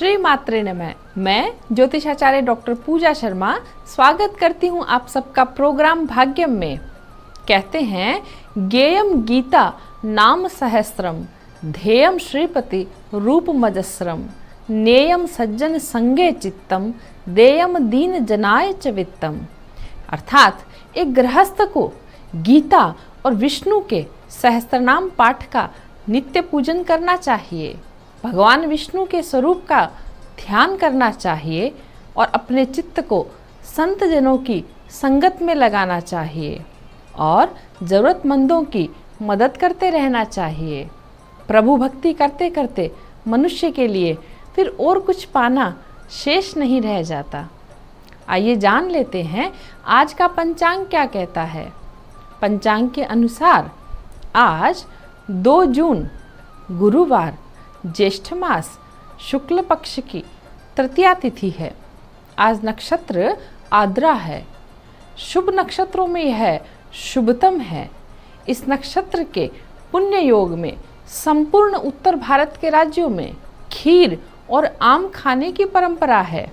श्री मात्रे नमः। मैं ज्योतिषाचार्य डॉक्टर पूजा शर्मा स्वागत करती हूँ आप सबका प्रोग्राम भाग्यम में। कहते हैं गेयम गीता नाम सहस्त्रम ध्येयम श्रीपति रूप मजस्रम नेयम सज्जन संगे चित्तम देयम दीन जनाय च वित्तम। अर्थात एक गृहस्थ को गीता और विष्णु के सहस्त्रनाम पाठ का नित्य पूजन करना चाहिए, भगवान विष्णु के स्वरूप का ध्यान करना चाहिए और अपने चित्त को संत जनों की संगत में लगाना चाहिए और ज़रूरतमंदों की मदद करते रहना चाहिए। प्रभु भक्ति करते करते मनुष्य के लिए फिर और कुछ पाना शेष नहीं रह जाता। आइए जान लेते हैं आज का पंचांग क्या कहता है। पंचांग के अनुसार आज 2 जून गुरुवार ज्येष्ठ मास शुक्ल पक्ष की तृतीया तिथि है। आज नक्षत्र आद्रा है। शुभ नक्षत्रों में यह शुभतम है। इस नक्षत्र के पुण्य योग में संपूर्ण उत्तर भारत के राज्यों में खीर और आम खाने की परंपरा है।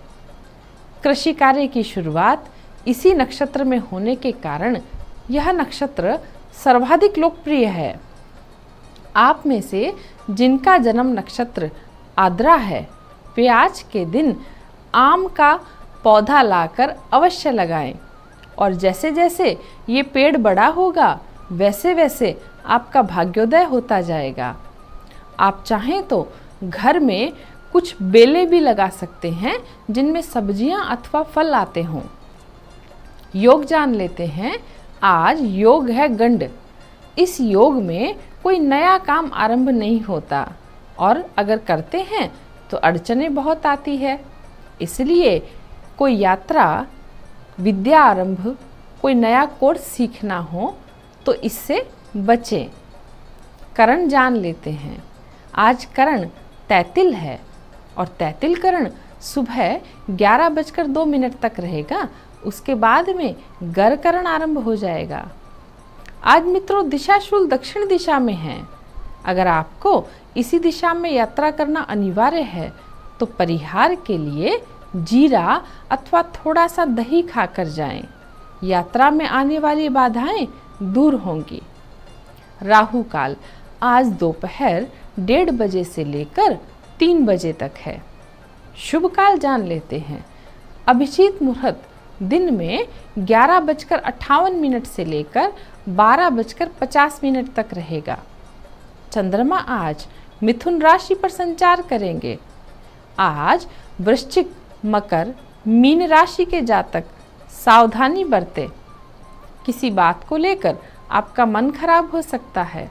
कृषि कार्य की शुरुआत इसी नक्षत्र में होने के कारण यह नक्षत्र सर्वाधिक लोकप्रिय है। आप में से जिनका जन्म नक्षत्र आद्रा है वे आज के दिन आम का पौधा लाकर अवश्य लगाएं और जैसे जैसे ये पेड़ बड़ा होगा वैसे वैसे आपका भाग्योदय होता जाएगा। आप चाहें तो घर में कुछ बेलें भी लगा सकते हैं जिनमें सब्जियां अथवा फल आते हों। योग जान लेते हैं। आज योग है गंड। इस योग में कोई नया काम आरंभ नहीं होता और अगर करते हैं तो अड़चनें बहुत आती है। इसलिए कोई यात्रा, विद्या आरंभ, कोई नया कोर्स सीखना हो तो इससे बचें। करण जान लेते हैं। आज करण तैतिल है और तैतिल करण सुबह 11:02 तक रहेगा। उसके बाद में गर करण आरंभ हो जाएगा। आज मित्रों दिशाशूल दक्षिण दिशा में है। अगर आपको इसी दिशा में यात्रा करना अनिवार्य है तो परिहार के लिए जीरा अथवा थोड़ा सा दही खाकर जाएं। यात्रा में आने वाली बाधाएं दूर होंगी। राहु काल आज दोपहर 1:30 बजे से लेकर 3 बजे तक है। शुभ काल जान लेते हैं। अभिजीत मुहूर्त दिन में 11:58 से लेकर 12:50 तक रहेगा। चंद्रमा आज मिथुन राशि पर संचार करेंगे। आज वृश्चिक, मकर, मीन राशि के जातक सावधानी बरतें। किसी बात को लेकर आपका मन खराब हो सकता है।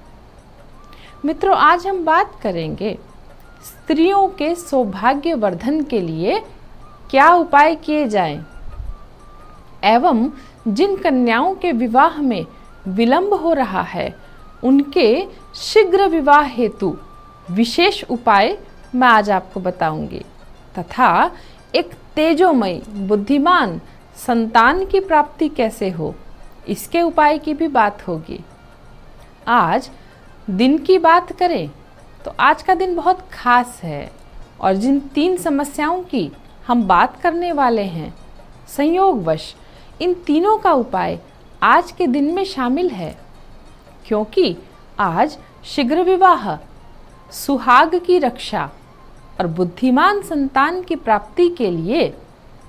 मित्रों आज हम बात करेंगे स्त्रियों के सौभाग्य वर्धन के लिए क्या उपाय किए जाएं एवं जिन कन्याओं के विवाह में विलंब हो रहा है उनके शीघ्र विवाह हेतु विशेष उपाय मैं आज आपको बताऊंगी तथा एक तेजोमयी बुद्धिमान संतान की प्राप्ति कैसे हो इसके उपाय की भी बात होगी। आज दिन की बात करें तो आज का दिन बहुत खास है और जिन 3 समस्याओं की हम बात करने वाले हैं संयोगवश इन तीनों का उपाय आज के दिन में शामिल है। क्योंकि आज शीघ्र विवाह, सुहाग की रक्षा और बुद्धिमान संतान की प्राप्ति के लिए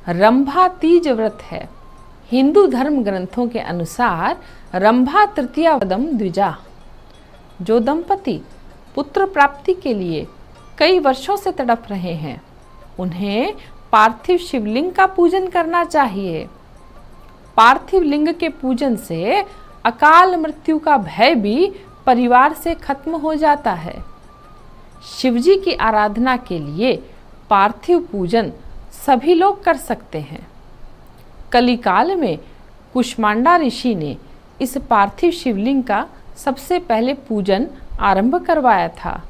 रंभा तीज व्रत है। हिंदू धर्म ग्रंथों के अनुसार रंभा तृतीया वदम द्विजा। जो दंपति पुत्र प्राप्ति के लिए कई वर्षों से तड़प रहे हैं उन्हें पार्थिव शिवलिंग का पूजन करना चाहिए। पार्थिव लिंग के पूजन से अकाल मृत्यु का भय भी परिवार से खत्म हो जाता है। शिवजी की आराधना के लिए पार्थिव पूजन सभी लोग कर सकते हैं। कलिकाल में कुष्मांडा ऋषि ने इस पार्थिव शिवलिंग का सबसे पहले पूजन आरंभ करवाया था।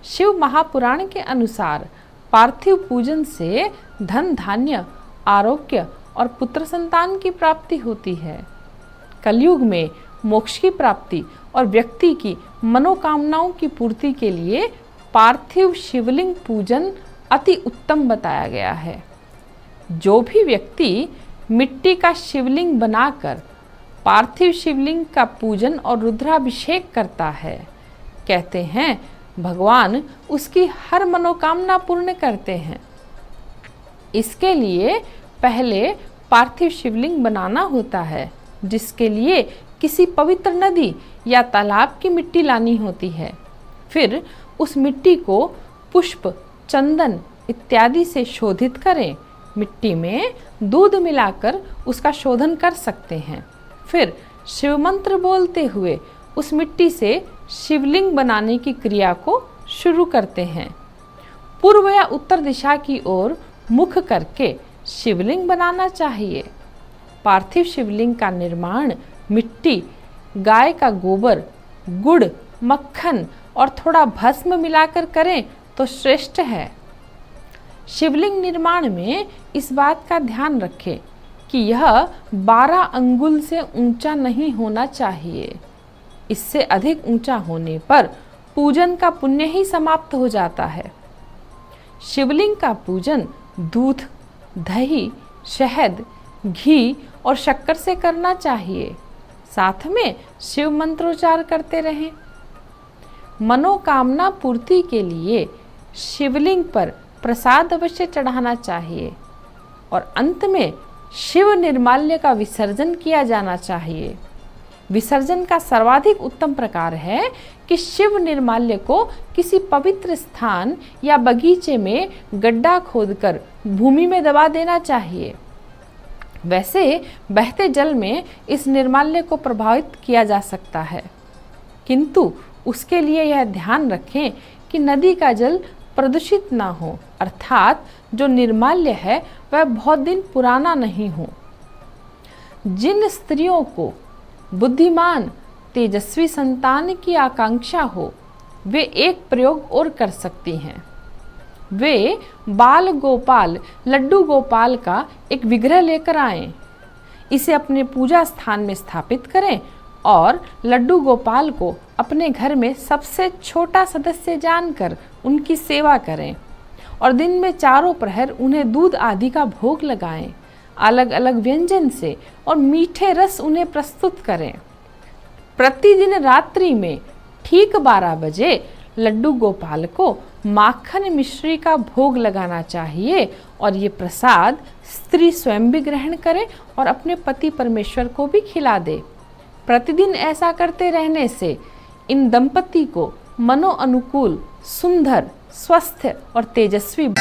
शिव महापुराण के अनुसार पार्थिव पूजन से धन धान्य, आरोग्य और पुत्र संतान की प्राप्ति होती है। कलयुग में मोक्ष की प्राप्ति और व्यक्ति की मनोकामनाओं की पूर्ति के लिए पार्थिव शिवलिंग पूजन अति उत्तम बताया गया है। जो भी व्यक्ति मिट्टी का शिवलिंग बनाकर पार्थिव शिवलिंग का पूजन और रुद्राभिषेक करता है, कहते हैं भगवान उसकी हर मनोकामना पूर्ण करते हैं। इसके लिए पहले पार्थिव शिवलिंग बनाना होता है, जिसके लिए किसी पवित्र नदी या तालाब की मिट्टी लानी होती है। फिर उस मिट्टी को पुष्प, चंदन इत्यादि से शोधित करें। मिट्टी में दूध मिलाकर उसका शोधन कर सकते हैं। फिर शिव मंत्र बोलते हुए उस मिट्टी से शिवलिंग बनाने की क्रिया को शुरू करते हैं। पूर्व या उत्तर दिशा की ओर मुख करके शिवलिंग बनाना चाहिए। पार्थिव शिवलिंग का निर्माण मिट्टी, गाय का गोबर, गुड़, मक्खन और थोड़ा भस्म मिलाकर करें तो श्रेष्ठ है। शिवलिंग निर्माण में इस बात का ध्यान रखें कि यह 12 अंगुल से ऊंचा नहीं होना चाहिए। इससे अधिक ऊंचा होने पर पूजन का पुण्य ही समाप्त हो जाता है। शिवलिंग का पूजन दूध, दही, शहद, घी और शक्कर से करना चाहिए। साथ में शिव मंत्रोच्चार करते रहें। मनोकामना पूर्ति के लिए शिवलिंग पर प्रसाद अवश्य चढ़ाना चाहिए और अंत में शिव निर्माल्य का विसर्जन किया जाना चाहिए। विसर्जन का सर्वाधिक उत्तम प्रकार है कि शिव निर्माल्य को किसी पवित्र स्थान या बगीचे में गड्ढा खोदकर भूमि में दबा देना चाहिए। वैसे बहते जल में इस निर्माल्य को प्रभावित किया जा सकता है, किंतु उसके लिए यह ध्यान रखें कि नदी का जल प्रदूषित ना हो, अर्थात जो निर्माल्य है वह बहुत दिन पुराना नहीं हो। जिन स्त्रियों को बुद्धिमान तेजस्वी संतान की आकांक्षा हो, वे एक प्रयोग और कर सकती हैं। वे बाल गोपाल लड्डू गोपाल का एक विग्रह लेकर आएं, इसे अपने पूजा स्थान में स्थापित करें और लड्डू गोपाल को अपने घर में सबसे छोटा सदस्य जानकर उनकी सेवा करें और दिन में चारों प्रहर उन्हें दूध आदि का भोग लगाएं। अलग अलग व्यंजन से और मीठे रस उन्हें प्रस्तुत करें। प्रतिदिन रात्रि में ठीक 12 बजे लड्डू गोपाल को माखन मिश्री का भोग लगाना चाहिए और ये प्रसाद स्त्री स्वयं भी ग्रहण करे और अपने पति परमेश्वर को भी खिला दे। प्रतिदिन ऐसा करते रहने से इन दंपति को मनो अनुकूल, सुंदर, स्वस्थ और तेजस्वी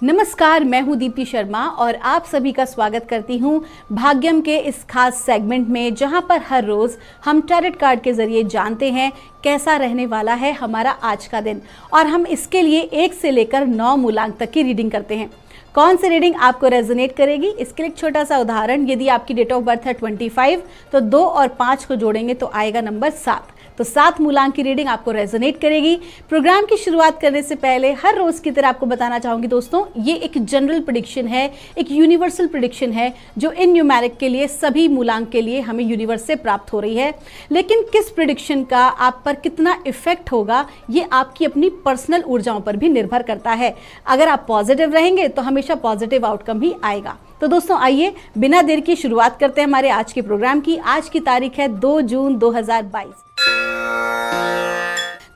नमस्कार, मैं हूं दीप्ति शर्मा और आप सभी का स्वागत करती हूं भाग्यम के इस खास सेगमेंट में, जहां पर हर रोज हम टैरोट कार्ड के जरिए जानते हैं कैसा रहने वाला है हमारा आज का दिन। और हम इसके लिए 1 से लेकर 9 मूलांक तक की रीडिंग करते हैं। कौन सी रीडिंग आपको रेजोनेट करेगी, इसके लिए एक छोटा सा उदाहरण। यदि आपकी डेट ऑफ बर्थ है 25 तो 2 और 5 को जोड़ेंगे तो आएगा नंबर 7। तो 7 मूलांक की रीडिंग आपको रेजोनेट करेगी। प्रोग्राम की शुरुआत करने से पहले हर रोज की तरह आपको बताना चाहूंगी दोस्तों, ये एक जनरल प्रेडिक्शन है, एक यूनिवर्सल प्रेडिक्शन है जो इन न्यूमेरिक के लिए सभी मूलांक के लिए हमें यूनिवर्स से प्राप्त हो रही है। लेकिन किस प्रेडिक्शन का आप पर कितना इफेक्ट होगा ये आपकी अपनी पर्सनल ऊर्जाओं पर भी निर्भर करता है। अगर आप पॉजिटिव रहेंगे तो हमेशा पॉजिटिव आउटकम ही आएगा। तो दोस्तों आइए बिना देर की शुरुआत करते हैं हमारे आज के प्रोग्राम की। आज की तारीख है 2 जून 2022।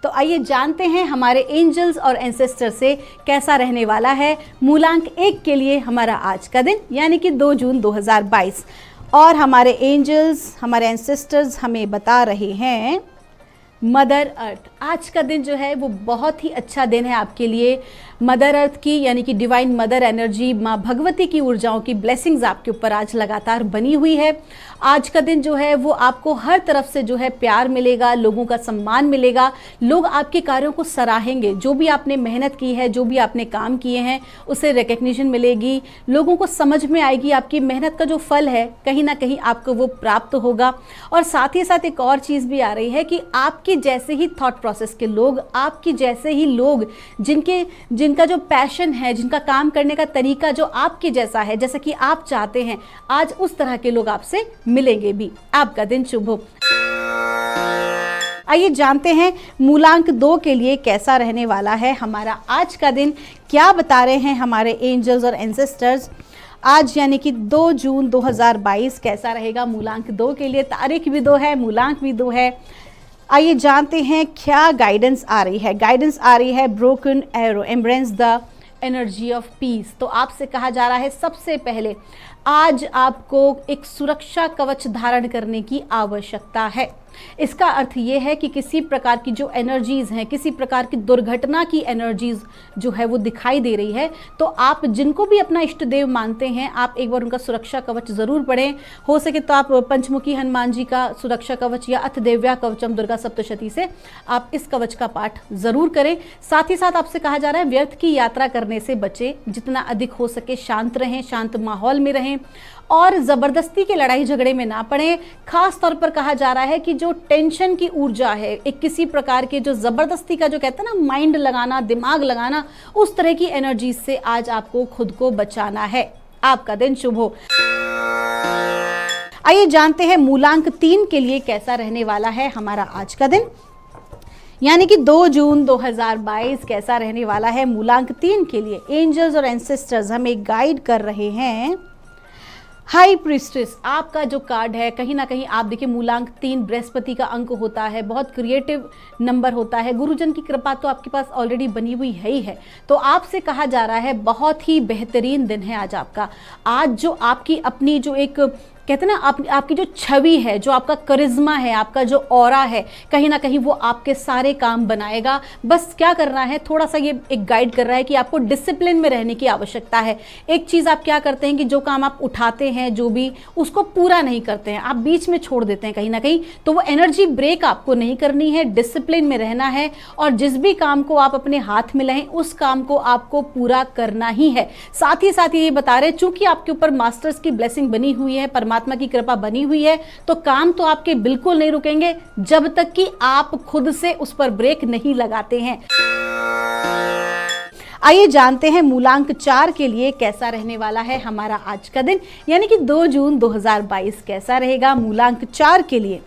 तो आइए जानते हैं हमारे एंजल्स और एंसेस्टर से कैसा रहने वाला है मूलांक 1 के लिए हमारा आज का दिन, यानी कि 2 जून 2022। और हमारे एंजल्स, हमारे एंसेस्टर्स हमें बता रहे हैं मदर अर्थ। आज का दिन जो है वो बहुत ही अच्छा दिन है आपके लिए। मदर अर्थ की यानी कि डिवाइन मदर एनर्जी, माँ भगवती की ऊर्जाओं की ब्लेसिंग्स आपके ऊपर आज लगातार बनी हुई है। आज का दिन जो है वो आपको हर तरफ से जो है प्यार मिलेगा, लोगों का सम्मान मिलेगा, लोग आपके कार्यों को सराहेंगे। जो भी आपने मेहनत की है, जो भी आपने काम किए हैं, उसे रिकग्निशन मिलेगी। लोगों को समझ में आएगी आपकी मेहनत का जो फल है कहीं ना कहीं आपको वो प्राप्त होगा। और साथ ही साथ एक और चीज़ भी आ रही है कि आपके जैसे ही थॉट प्रोसेस के लोग, आपके जैसे ही लोग जिनका जो पैशन है, जिनका काम करने का तरीका जो आपके जैसा है, जैसा कि आप चाहते हैं, आज उस तरह के लोग आपसे मिलेंगे भी। आपका दिन शुभ हो। आइए जानते हैं मूलांक 2 के लिए कैसा रहने वाला है हमारा आज का दिन। क्या बता रहे हैं हमारे एंजल्स और एंसेस्टर्स। आज यानी कि 2 जून 2022 कैसा रहेगा मूलांक 2 के लिए। तारीख भी 2 है, मूलांक भी 2 है। आइए जानते हैं क्या गाइडेंस आ रही है। गाइडेंस आ रही है broken arrow, embrace the energy of peace. तो आपसे कहा जा रहा है सबसे पहले आज आपको एक सुरक्षा कवच धारण करने की आवश्यकता है। इसका अर्थ ये है कि किसी प्रकार की जो एनर्जीज़ हैं, किसी प्रकार की दुर्घटना की एनर्जीज़ जो है वो दिखाई दे रही है, तो आप जिनको भी अपना इष्ट देव मानते हैं आप एक बार उनका सुरक्षा कवच ज़रूर पढ़ें। हो सके तो आप पंचमुखी हनुमान जी का सुरक्षा कवच या अथ देव्या कवचम दुर्गा सप्तशती से आप इस कवच का पाठ ज़रूर करें। साथ ही साथ आपसे कहा जा रहा है व्यर्थ की यात्रा करने से बचें, जितना अधिक हो सके शांत रहें, शांत माहौल में रहें और ज़बरदस्ती के लड़ाई झगड़े में ना पड़ें। खास तौर पर कहा जा रहा है कि जो टेंशन की ऊर्जा है, एक किसी प्रकार के जो ज़बरदस्ती का जो कहते हैं ना माइंड लगाना, दिमाग लगाना, उस तरह की एनर्जी से आज आपको खुद को बचाना है। आपका दिन शुभ हो। आइए जानते हैं मूलांक 3 के लिए कैसा रहने वाला है हमारा आज का दिन, यानी कि 2 जून 2022 कैसा रहने वाला है मूलांक 3 के लिए। एंजल्स और एंसेस्टर्स हमें गाइड कर रहे हैं हाई प्रीस्टेस। आपका जो कार्ड है कहीं ना कहीं आप देखिए मूलांक 3 बृहस्पति का अंक होता है, बहुत क्रिएटिव नंबर होता है। गुरुजन की कृपा तो आपके पास ऑलरेडी बनी हुई है ही है। तो आपसे कहा जा रहा है बहुत ही बेहतरीन दिन है आज आपका। आज जो आपकी अपनी जो एक कहते हैं ना आपकी जो छवि है, जो आपका करिश्मा है, आपका जो ऑरा है, कहीं ना कहीं वो आपके सारे काम बनाएगा। बस क्या करना है, थोड़ा सा ये एक गाइड कर रहा है कि आपको डिसिप्लिन में रहने की आवश्यकता है। एक चीज़ आप क्या करते हैं कि जो काम आप उठाते हैं जो भी उसको पूरा नहीं करते हैं, आप बीच में छोड़ देते हैं कहीं ना कहीं, तो वो एनर्जी ब्रेक आपको नहीं करनी है, डिसिप्लिन में रहना है और जिस भी काम को आप अपने हाथ में लें उस काम को आपको पूरा करना ही है। साथ ही साथ ये बता रहे हैं चूंकि आपके ऊपर मास्टर्स की ब्लेसिंग बनी हुई है, परमात्मा की कृपा बनी हुई है, तो काम तो आपके बिल्कुल नहीं रुकेंगे जब तक कि आप खुद से उस पर ब्रेक नहीं लगाते हैं। आइए जानते हैं मूलांक 4 के लिए कैसा रहने वाला है हमारा आज का दिन, यानी कि 2 जून 2022 कैसा रहेगा मूलांक 4 के लिए।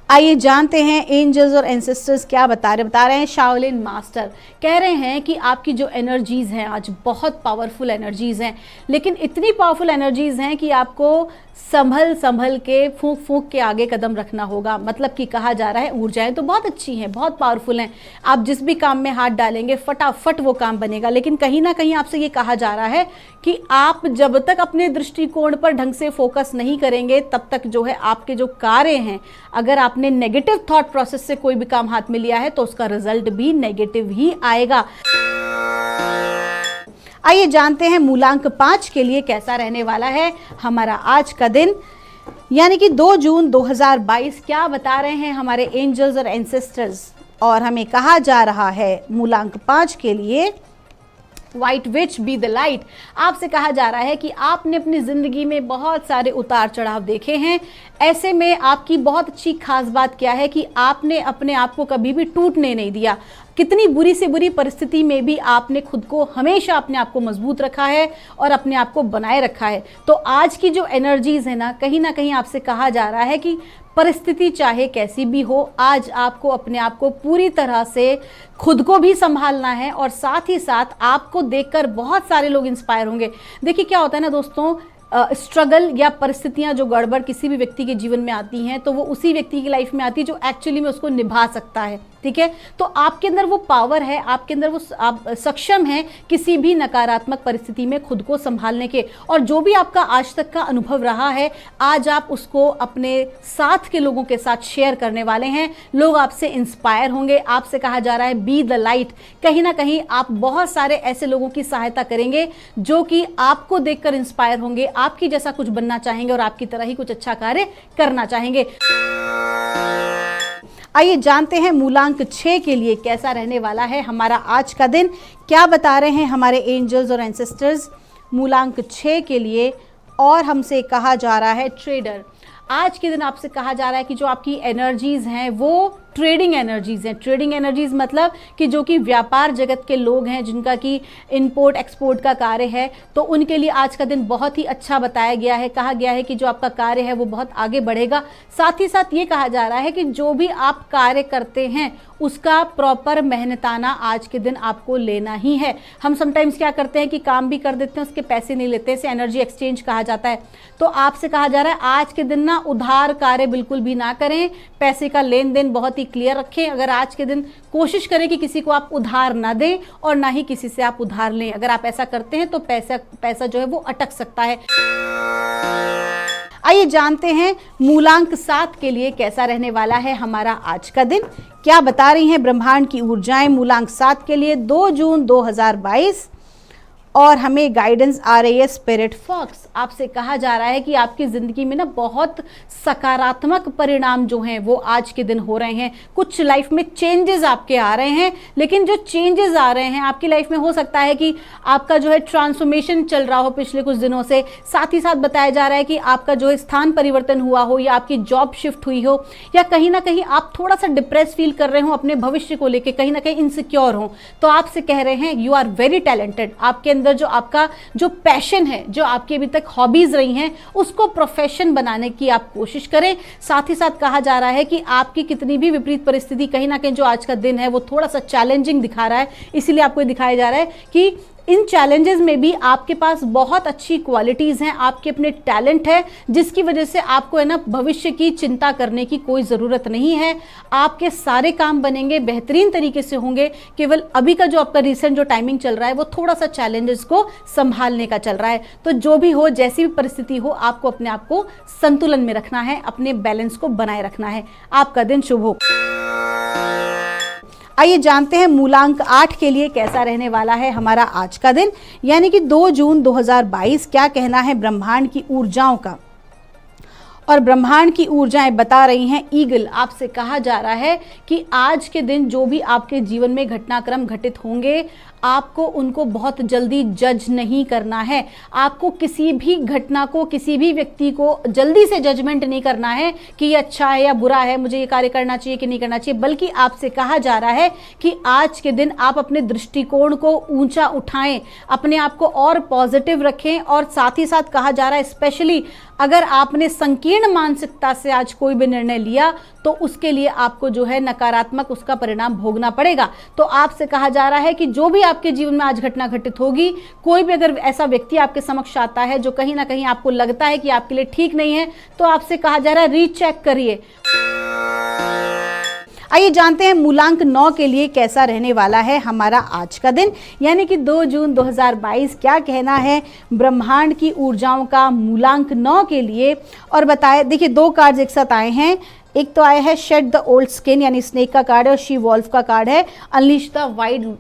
आइए जानते हैं एंजल्स और एंसेस्टर्स क्या बता रहे हैं। शाओलिन मास्टर कह रहे हैं कि आपकी जो एनर्जीज़ हैं आज बहुत पावरफुल एनर्जीज़ हैं, लेकिन इतनी पावरफुल एनर्जीज़ हैं कि आपको संभल के फूंक के आगे कदम रखना होगा। मतलब कि कहा जा रहा है ऊर्जाएं तो बहुत अच्छी हैं, बहुत पावरफुल हैं, आप जिस भी काम में हाथ डालेंगे फटाफट वो काम बनेगा, लेकिन कहीं ना कहीं आपसे ये कहा जा रहा है कि आप जब तक अपने दृष्टिकोण पर ढंग से फोकस नहीं करेंगे तब तक जो है आपके जो कार्य हैं, अगर आपने नेगेटिव थॉट प्रोसेस से कोई भी काम हाथ में लिया है तो उसका रिजल्ट भी नेगेटिव ही आएगा। आइए जानते हैं मूलांक 5 के लिए कैसा रहने वाला है हमारा आज का दिन, यानी कि 2 जून 2022 क्या बता रहे हैं हमारे एंजल्स और एंसेस्टर्स। और हमें कहा जा रहा है मूलांक 5 के लिए white which be the light. आपसे कहा जा रहा है कि आपने अपनी ज़िंदगी में बहुत सारे उतार चढ़ाव देखे हैं, ऐसे में आपकी बहुत अच्छी खास बात क्या है कि आपने अपने आप को कभी भी टूटने नहीं दिया। कितनी बुरी से बुरी परिस्थिति में भी आपने खुद को हमेशा अपने आप को मजबूत रखा है और अपने आप को बनाए रखा है। तो आज की जो एनर्जीज़ है ना कहीं आपसे कहा जा रहा है कि परिस्थिति चाहे कैसी भी हो, आज आपको अपने आप को पूरी तरह से खुद को भी संभालना है और साथ ही साथ आपको देखकर बहुत सारे लोग इंस्पायर होंगे। देखिए क्या होता है ना दोस्तों, स्ट्रगल या परिस्थितियां जो गड़बड़ किसी भी व्यक्ति के जीवन में आती हैं तो वो उसी व्यक्ति की लाइफ में आती है जो एक्चुअली में उसको निभा सकता है। ठीक है, तो आपके अंदर वो पावर है, आपके अंदर वो आप सक्षम हैं किसी भी नकारात्मक परिस्थिति में खुद को संभालने के। और जो भी आपका आज तक का अनुभव रहा है आज आप उसको अपने साथ के लोगों के साथ शेयर करने वाले हैं। लोग आपसे इंस्पायर होंगे। आपसे कहा जा रहा है बी द लाइट। कहीं ना कहीं आप बहुत सारे ऐसे लोगों की सहायता करेंगे जो कि आपको देखकर इंस्पायर होंगे, आपकी जैसा कुछ बनना चाहेंगे और आपकी तरह ही कुछ अच्छा कार्य करना चाहेंगे। आइए जानते हैं मूलांक 6 के लिए कैसा रहने वाला है हमारा आज का दिन। क्या बता रहे हैं हमारे एंजल्स और एंसेस्टर्स मूलांक 6 के लिए। और हमसे कहा जा रहा है ट्रेडर। आज के दिन आपसे कहा जा रहा है कि जो आपकी एनर्जीज़ हैं वो ट्रेडिंग एनर्जीज हैं। ट्रेडिंग एनर्जीज मतलब कि जो कि व्यापार जगत के लोग हैं, जिनका कि इंपोर्ट एक्सपोर्ट का कार्य है, तो उनके लिए आज का दिन बहुत ही अच्छा बताया गया है। कहा गया है कि जो आपका कार्य है वो बहुत आगे बढ़ेगा। साथ ही साथ ये कहा जा रहा है कि जो भी आप कार्य करते हैं उसका प्रॉपर मेहनताना आज के दिन आपको लेना ही है। हम समटाइम्स क्या करते हैं कि काम भी कर देते हैं, उसके पैसे नहीं लेते, इसे एनर्जी एक्सचेंज कहा जाता है। तो आपसे कहा जा रहा है आज के दिन ना उधार कार्य बिल्कुल भी ना करें, पैसे का लेन देन बहुत ही क्लियर रखें। अगर आज के दिन कोशिश करें कि किसी को आप उधार ना दें और ना ही किसी से आप उधार लें। अगर आप ऐसा करते हैं तो पैसा जो है वो अटक सकता है। आइए जानते हैं मूलांक 7 के लिए कैसा रहने वाला है हमारा आज का दिन। क्या बता रही हैं ब्रह्मांड की ऊर्जाएं मूलांक 7 के लिए 2 जून 2022, और हमें गाइडेंस आ रही है स्पिरिट फॉक्स। आपसे कहा जा रहा है कि आपकी ज़िंदगी में ना बहुत सकारात्मक परिणाम जो हैं वो आज के दिन हो रहे हैं। कुछ लाइफ में चेंजेस आपके आ रहे हैं, लेकिन जो चेंजेस आ रहे हैं आपकी लाइफ में, हो सकता है कि आपका जो है ट्रांसफॉर्मेशन चल रहा हो पिछले कुछ दिनों से। साथ ही साथ बताया जा रहा है कि आपका जो है स्थान परिवर्तन हुआ हो, या आपकी जॉब शिफ्ट हुई हो, या कहीं ना कहीं आप थोड़ा सा डिप्रेस फील कर रहे हो अपने भविष्य को लेकर, कहीं ना कहीं इनसिक्योर हो। तो आपसे कह रहे हैं यू आर वेरी टैलेंटेड। आपके अंदर जो आपका जो पैशन है, जो आपकी अभी तक हॉबीज रही हैं, उसको प्रोफेशन बनाने की आप कोशिश करें। साथ ही साथ कहा जा रहा है कि आपकी कितनी भी विपरीत परिस्थिति, कहीं ना कहीं जो आज का दिन है वो थोड़ा सा चैलेंजिंग दिखा रहा है, इसीलिए आपको दिखाया जा रहा है कि इन चैलेंजेस में भी आपके पास बहुत अच्छी क्वालिटीज़ हैं, आपके अपने टैलेंट है, जिसकी वजह से आपको है ना भविष्य की चिंता करने की कोई ज़रूरत नहीं है। आपके सारे काम बनेंगे, बेहतरीन तरीके से होंगे। केवल अभी का जो आपका रिसेंट जो टाइमिंग चल रहा है वो थोड़ा सा चैलेंजेस को संभालने का चल रहा है। तो जो भी हो, जैसी भी परिस्थिति हो, आपको अपने आप को संतुलन में रखना है, अपने बैलेंस को बनाए रखना है। आपका दिन शुभ हो। आइए जानते हैं मूलांक 8 के लिए कैसा रहने वाला है हमारा आज का दिन, यानी कि 2 जून 2022। क्या कहना है ब्रह्मांड की ऊर्जाओं का। और ब्रह्मांड की ऊर्जाएं बता रही हैं ईगल। आपसे कहा जा रहा है कि आज के दिन जो भी आपके जीवन में घटनाक्रम घटित होंगे, आपको उनको बहुत जल्दी जज नहीं करना है। आपको किसी भी घटना को, किसी भी व्यक्ति को जल्दी से जजमेंट नहीं करना है कि ये अच्छा है या बुरा है, मुझे ये कार्य करना चाहिए कि नहीं करना चाहिए। बल्कि आपसे कहा जा रहा है कि आज के दिन आप अपने दृष्टिकोण को ऊंचा उठाएं, अपने आप को और पॉजिटिव रखें। और साथ ही साथ कहा जा रहा है स्पेशली अगर आपने संकीर्ण मानसिकता से आज कोई भी निर्णय लिया तो उसके लिए आपको जो है नकारात्मक उसका परिणाम भोगना पड़ेगा। तो आपसे कहा जा रहा है कि जो भी आपके जीवन में आज घटना घटित होगी, कोई भी अगर ऐसा व्यक्ति आपके समक्ष आता है जो कहीं ना कहीं आपको लगता है कि आपके लिए ठीक नहीं है, तो आपसे कहा जा रहा है रीचेक करिए। आइए जानते हैं मूलांक 9 के लिए कैसा रहने वाला है हमारा आज का दिन, यानी कि 2 जून 2022। क्या कहना है ब्रह्मांड की ऊर्जाओं का मूलांक 9 के लिए। और बताए, देखिए 2 कार्ड्स एक साथ आए हैं। एक तो आया है शेड द ओल्ड स्किन, यानी स्नेक का कार्ड है, और शी वॉल्फ का कार्ड है unleash the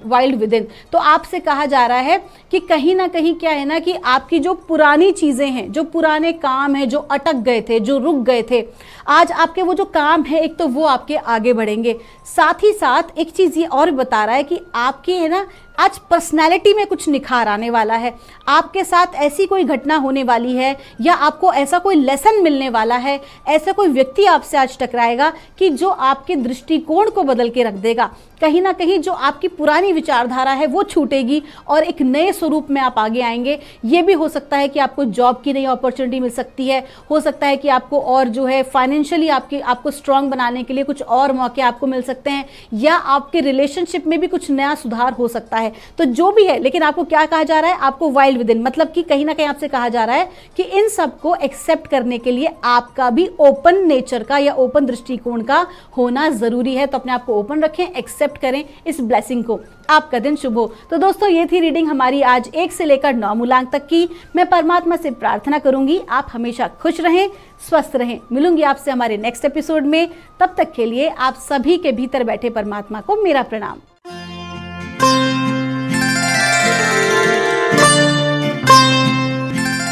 wild with in. तो आपसे कहा जा रहा है कि कहीं ना कहीं क्या है ना कि आपकी जो पुरानी चीज़ें हैं, जो पुराने काम हैं, जो अटक गए थे, जो रुक गए थे, आज आपके वो जो काम है, एक तो वो आपके आगे बढ़ेंगे। साथ ही साथ एक चीज़ ये और बता रहा है कि आपकी है ना आज पर्सनैलिटी में कुछ निखार आने वाला है। आपके साथ ऐसी कोई घटना होने वाली है, या आपको ऐसा कोई लेसन मिलने वाला है, ऐसा कोई व्यक्ति आपसे आज टकराएगा कि जो आपके दृष्टिकोण को बदल के रख देगा। कहीं ना कहीं जो आपकी पुरानी विचारधारा है वो छूटेगी और एक नए स्वरूप में आप आगे आएंगे। ये भी हो सकता है कि आपको जॉब की नई अपॉर्चुनिटी मिल सकती है, हो सकता है कि आपको और जो है फाइनेंशियली आपको स्ट्रांग बनाने के लिए कुछ और मौके आपको मिल सकते हैं, या आपके रिलेशनशिप में भी कुछ नया सुधार हो सकता है। तो जो भी है, लेकिन आपको क्या कहा जा रहा है, आपको वाइल्ड विद इन, मतलब कि कहीं ना कहीं आपसे कहा जा रहा है कि इन सबको एक्सेप्ट करने के लिए आपका भी ओपन नेचर का या ओपन दृष्टिकोण का होना जरूरी है। तो अपने आप को ओपन रखें, एक्सेप्ट करें इस ब्लेसिंग को। आपका दिन शुभ हो। तो दोस्तों, ये थी रीडिंग हमारी आज 1 से लेकर 9 मूलांक तक की। मैं परमात्मा से प्रार्थना करूंगी आप हमेशा खुश रहें, स्वस्थ रहें। मिलूंगी आपसे हमारे नेक्स्ट एपिसोड में। तब तक के लिए आप सभी के भीतर बैठे परमात्मा को मेरा प्रणाम।